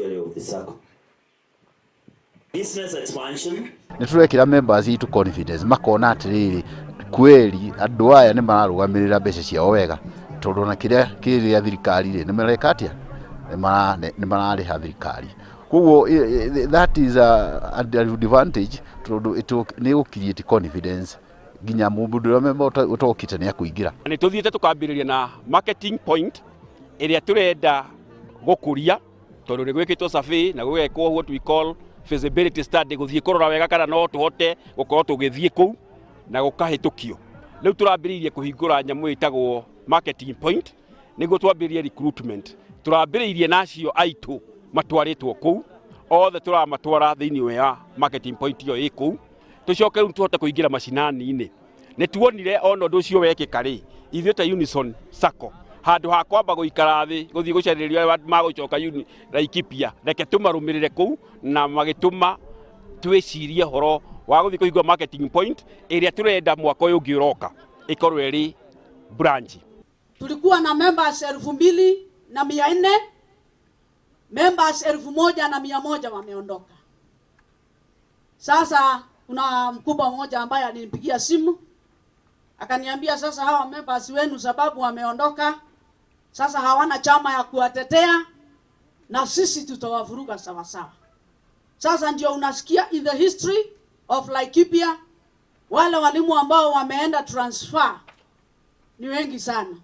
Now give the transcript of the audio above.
secretary of the SACCO. Business expansion. Niturekira members itu confidence makona atiriri kweli andu aya ni mararugamirira mbeca ciao wega tondu na kiria thirikari ri ni marekatia ni marariha thirikari. Kuguo that is a advantage tondu ni gukiriate confidence ginya mundu member utokite ni akuingira. Ni tuthiete tukambiriria na marketing point iria turenda gukuria tondu ni gwikitwo survey na gwekwo what we call feasibility study guthie kurora wega kana no tuhote gukorwo tugithie ku na gukahitukio. Riu turambiririe kuhingura nyamu itagwo marketing point niguo twambiririe recruitment. Turambiririe nacio aitu matwaritwo ku othe turamatwara thiini wa marketing point yo iku tucoke riu tuhote kuingira macinani-ini. Ni tuonire ono ndu cio wekika ri ithuĩ ta Unison SACCO handu ha kwamba guikara thi guthie gucereririo magucoka Laikipia reke tumarumirire ku na magituma twicirie horo wa guthie kuhingura marketing point iria turenda mwaka uyu ngiuroka ikorwo eri branch. Tulikuwa na members 2,400, members 1,100 wameondoka. Sasa kuna mkubwa mmoja ambaye alinipigia simu akaniambia, sasa hawa members wenu sababu wameondoka, sasa hawana chama ya kuwatetea na sisi tutawavuruga sawa sawa. Sasa ndio unasikia in the history of Laikipia wale walimu ambao wameenda transfer ni wengi sana.